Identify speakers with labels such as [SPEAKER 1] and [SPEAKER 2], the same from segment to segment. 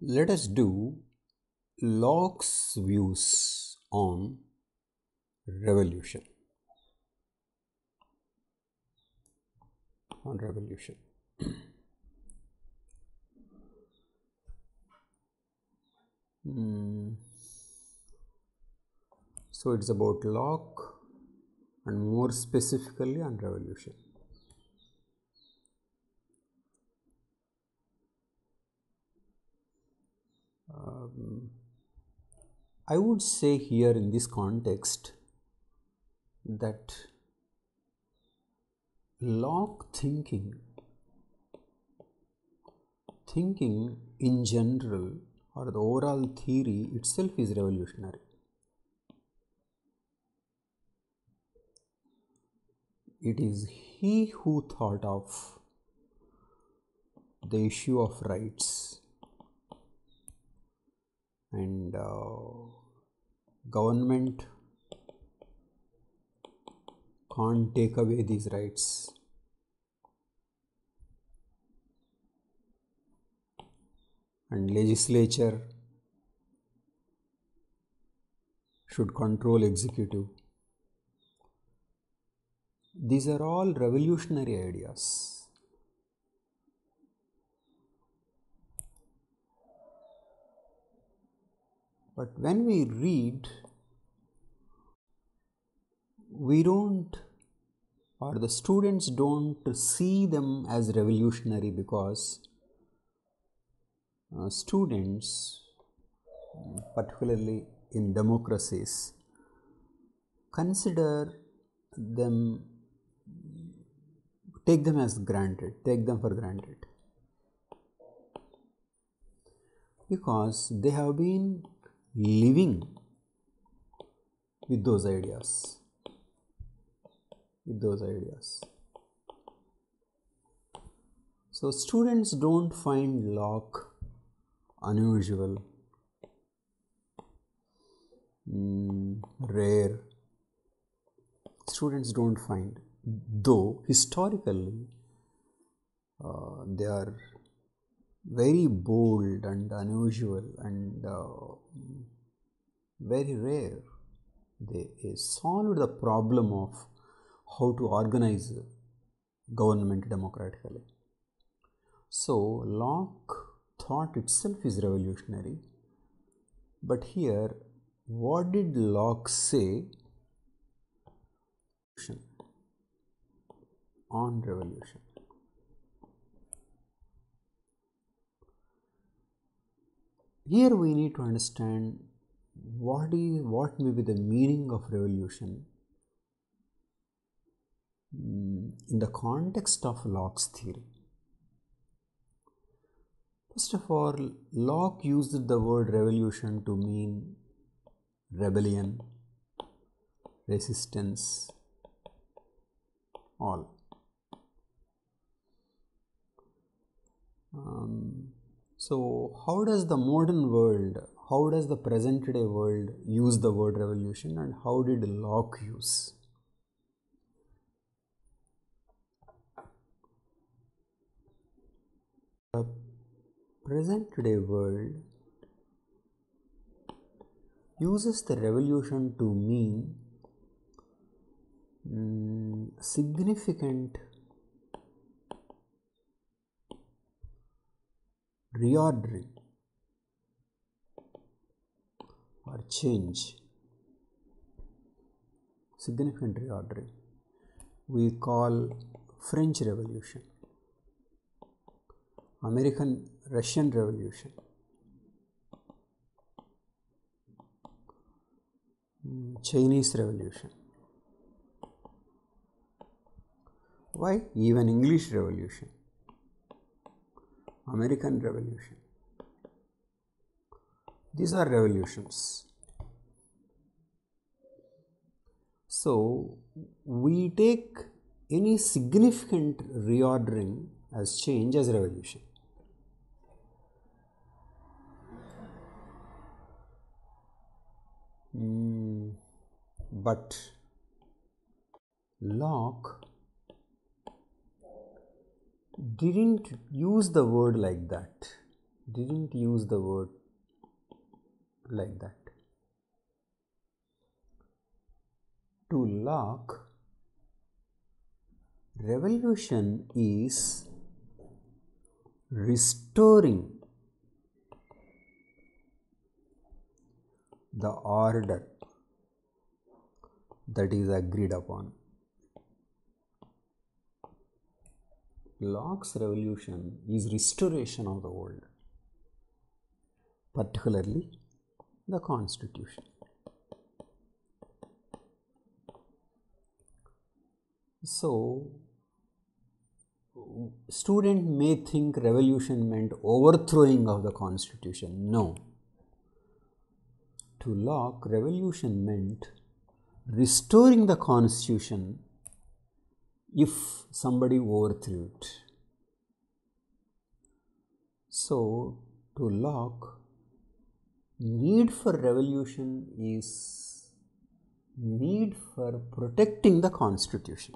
[SPEAKER 1] Let us do Locke's views on revolution. So it's about Locke and more specifically on revolution. I would say here in this context that Locke thinking in general or the overall theory itself is revolutionary. It is he who thought of the issue of rights and government can't take away these rights. And legislature should control executive. These are all revolutionary ideas. But when we read, we don't, or the students don't see them as revolutionary because students, particularly in democracies, consider them, take them for granted, because they have been living with those ideas. So students don't find Locke unusual, rare. Students don't find, though historically they are very bold and unusual and very rare. They solved the problem of how to organize government democratically. So Locke thought itself is revolutionary, but here what did Locke say on revolution? Here we need to understand what may be the meaning of revolution in the context of Locke's theory. First of all, Locke used the word revolution to mean rebellion, resistance, all. So how does the modern world, how does the present day world use the word revolution, and how did Locke use? The present day world uses the revolution to mean significant reordering or change, significant reordering. We call French Revolution, Russian Revolution, Chinese Revolution. Why? Even English Revolution, American Revolution. These are revolutions. So we take any significant reordering as change as revolution. But Locke didn't use the word like that. didn't use the word like that. To Locke, revolution is restoring the order that is agreed upon. Locke's revolution is restoration of the world, particularly the Constitution. So, student may think revolution meant overthrowing of the Constitution. No. To Locke, revolution meant restoring the Constitution if somebody overthrew it. So, to Locke, need for revolution is need for protecting the Constitution.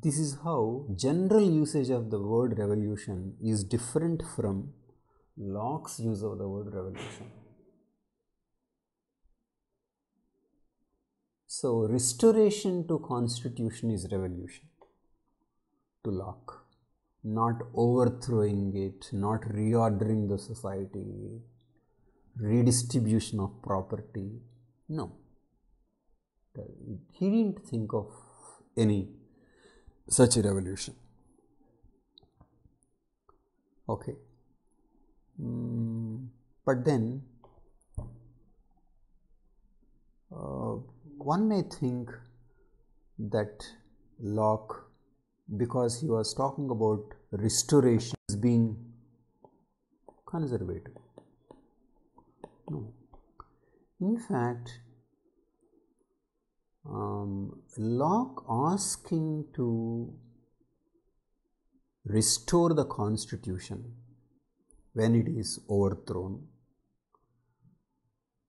[SPEAKER 1] This is how general usage of the word revolution is different from Locke's use of the word revolution. So, restoration to Constitution is revolution to Locke, not overthrowing it, not reordering the society, redistribution of property. No, he didn't think of any such a revolution. Okay. But then one may think that Locke, because he was talking about restoration, is being conservative. No. In fact, Locke asking to restore the Constitution when it is overthrown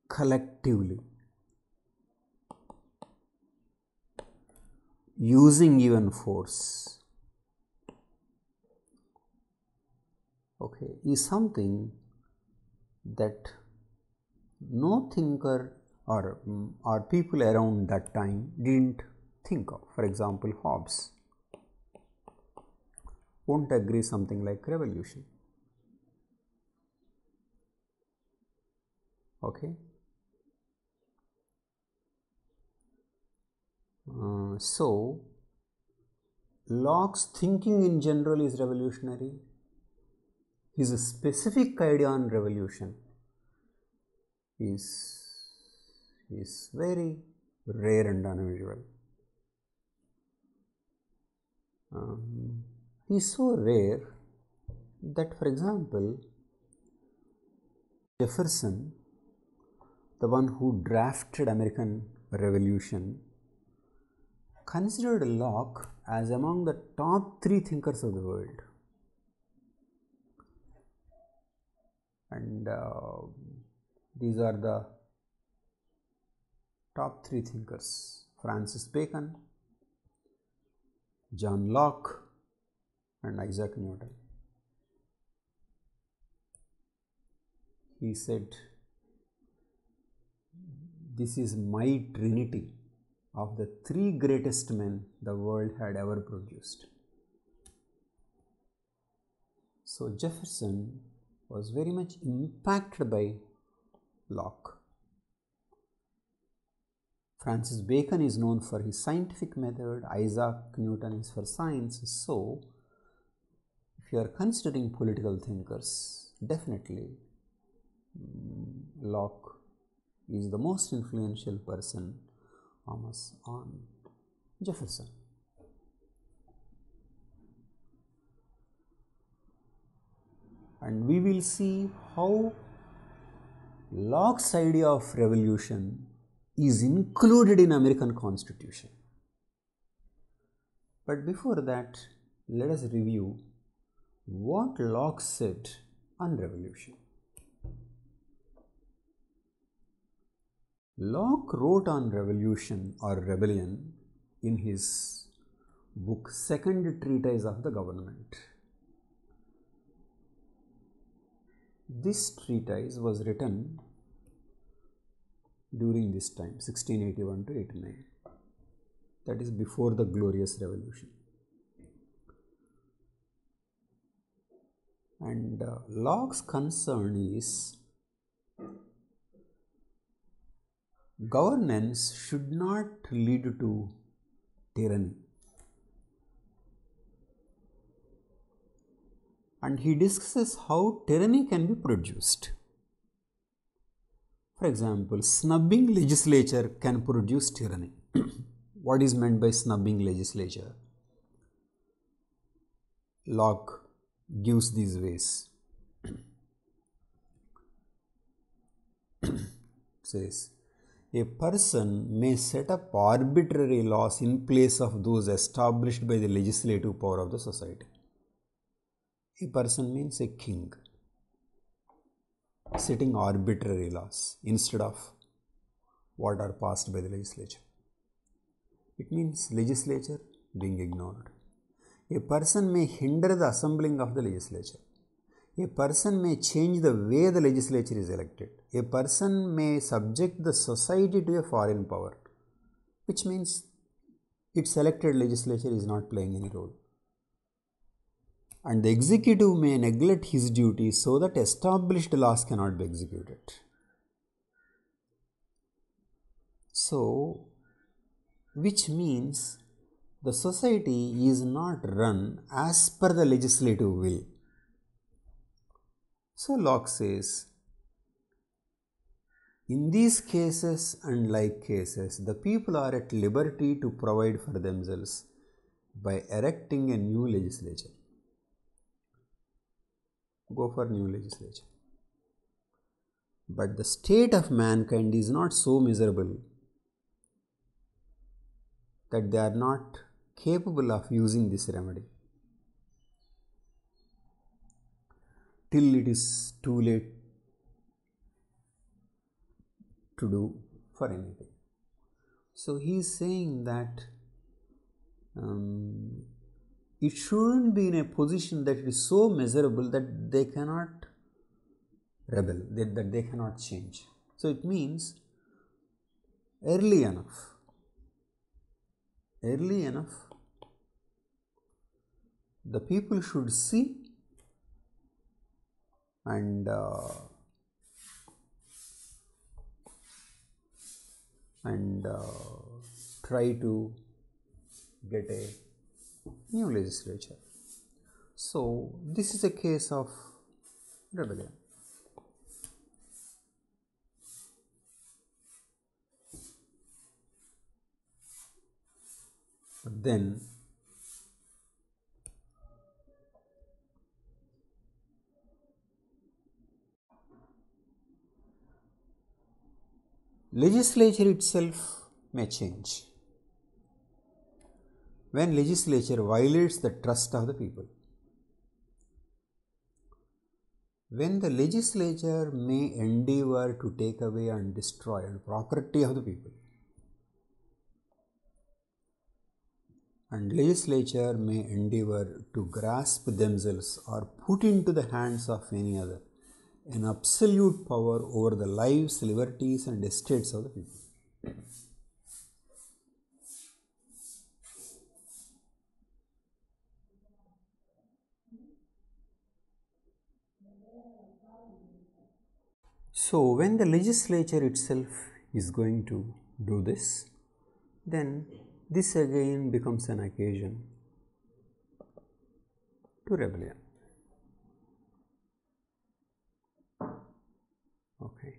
[SPEAKER 1] collectively, using even force, okay, is something that no thinker or people around that time didn't think of. For example, Hobbes won't agree something like revolution. Okay. So, Locke's thinking in general is revolutionary. His specific idea on revolution is very rare and unusual. He is so rare that, for example, Jefferson, the one who drafted American Revolution, considered Locke as among the top 3 thinkers of the world. And these are the top 3 thinkers: Francis Bacon, John Locke, and Isaac Newton. He said, "This is my trinity of the 3 greatest men the world had ever produced." So Jefferson was very much impacted by Locke. Francis Bacon is known for his scientific method, Isaac Newton is for science. So, if you are considering political thinkers, definitely Locke is the most influential person on Jefferson. And we will see how Locke's idea of revolution is included in American Constitution. But before that, let us review what Locke said on revolution. Locke wrote on revolution or rebellion in his book Second Treatise of the Government. This treatise was written during this time, 1681 to 89. That is before the Glorious Revolution. And Locke's concern is governance should not lead to tyranny. And he discusses how tyranny can be produced. For example, snubbing legislature can produce tyranny. What is meant by snubbing legislature? Locke gives these ways. Says, a person may set up arbitrary laws in place of those established by the legislative power of the society. A person means a king, setting arbitrary laws instead of what are passed by the legislature. It means legislature being ignored. A person may hinder the assembling of the legislature. A person may change the way the legislature is elected. A person may subject the society to a foreign power, which means its elected legislature is not playing any role. And the executive may neglect his duties so that established laws cannot be executed. So, which means the society is not run as per the legislative will. So Locke says, in these cases and like cases, the people are at liberty to provide for themselves by erecting a new legislature. Go for new legislature. But the state of mankind is not so miserable that they are not capable of using this remedy till it is too late to do for anything. So he is saying that it shouldn't be in a position that it is so miserable that they cannot rebel, that they cannot change. So it means early enough, the people should see and try to get a new legislature. So this is a case of rebellion. But then legislature itself may change when legislature violates the trust of the people. When the legislature may endeavor to take away and destroy the property of the people, and legislature may endeavor to grasp themselves or put into the hands of any other an absolute power over the lives, liberties and estates of the people. So when the legislature itself is going to do this, then this again becomes an occasion to rebellion. Okay.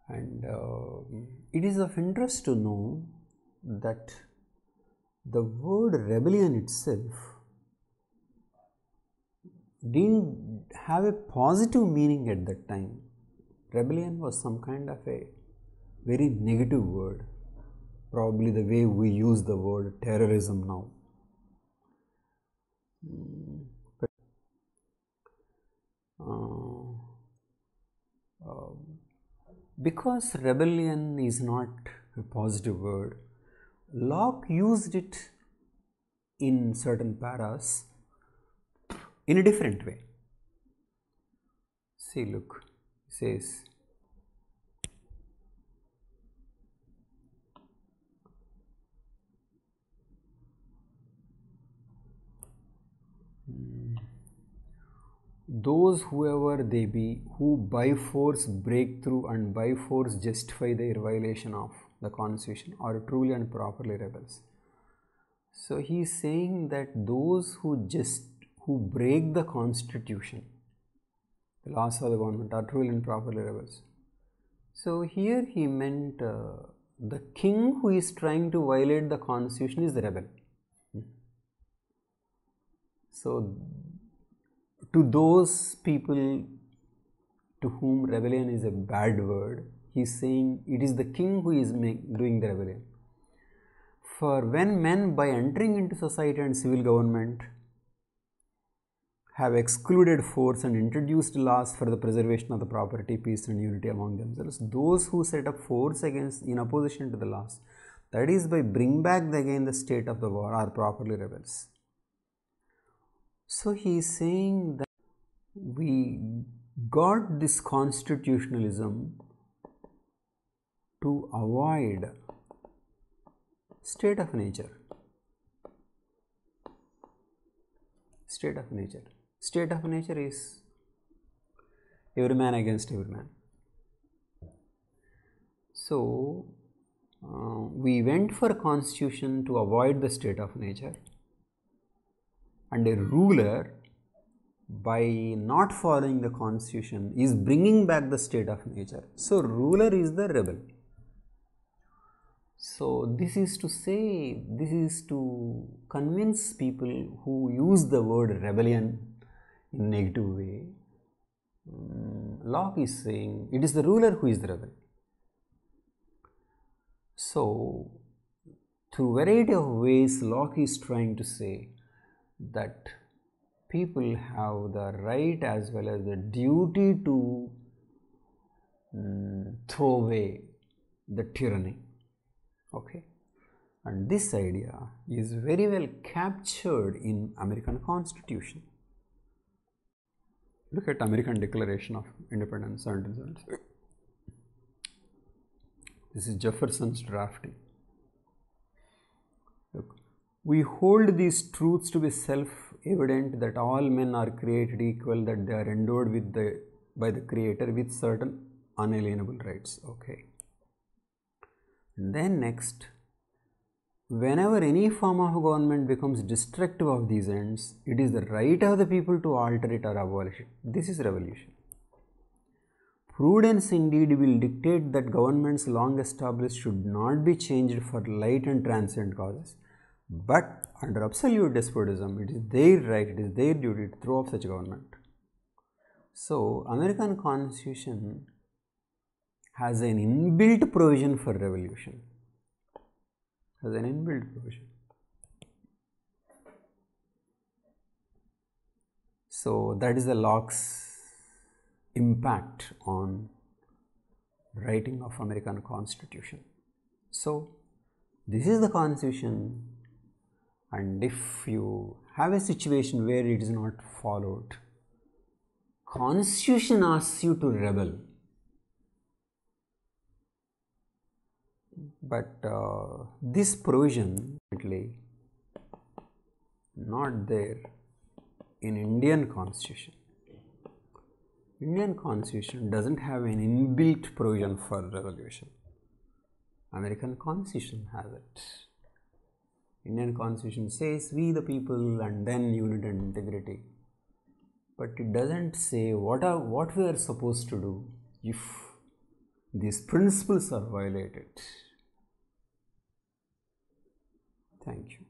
[SPEAKER 1] And it is of interest to know that the word rebellion itself didn't have a positive meaning at that time. Rebellion was some kind of a very negative word, probably the way we use the word terrorism now. But, because rebellion is not a positive word, Locke used it in certain paras in a different way. See, look, says those whoever they be who by force break through and by force justify their violation of the constitution are truly and properly rebels. So he is saying that those who break the constitution, the laws of the government, are truly and properly rebels. So here he meant the king who is trying to violate the constitution is the rebel. So to those people to whom rebellion is a bad word, he is saying it is the king who is doing the rebellion. For when men by entering into society and civil government have excluded force and introduced laws for the preservation of the property, peace and unity among themselves, those who set up force against in opposition to the laws, that is by bring back again the state of the war, are properly rebels. So he is saying that we got this constitutionalism to avoid state of nature. State of nature. State of nature is every man against every man. So we went for a constitution to avoid the state of nature, and a ruler, by not following the constitution, is bringing back the state of nature. So ruler is the rebel. So this is to say, this is to convince people who use the word rebellion in negative way. Locke is saying it is the ruler who is the rebel. So through variety of ways, Locke is trying to say that people have the right as well as the duty to throw away the tyranny. Okay, and this idea is very well captured in American Constitution. Look at American Declaration of Independence 1776. This is Jefferson's drafting. Look, we hold these truths to be self-evident that all men are created equal, that they are endowed by the Creator with certain unalienable rights. Okay. And then next, whenever any form of government becomes destructive of these ends, it is the right of the people to alter it or abolish it. This is revolution. Prudence indeed will dictate that governments long established should not be changed for light and transient causes, but under absolute despotism, it is their right, it is their duty to throw off such government. So, American Constitution has an inbuilt provision for revolution. Has an inbuilt provision. So that is the Locke's impact on writing of American Constitution. So this is the Constitution, and if you have a situation where it is not followed, Constitution asks you to rebel. But this provision not there in Indian Constitution. Indian Constitution doesn't have an inbuilt provision for revolution. American Constitution has it. Indian Constitution says we the people and then unity and integrity. But it doesn't say what we are supposed to do if these principles are violated. Thank you.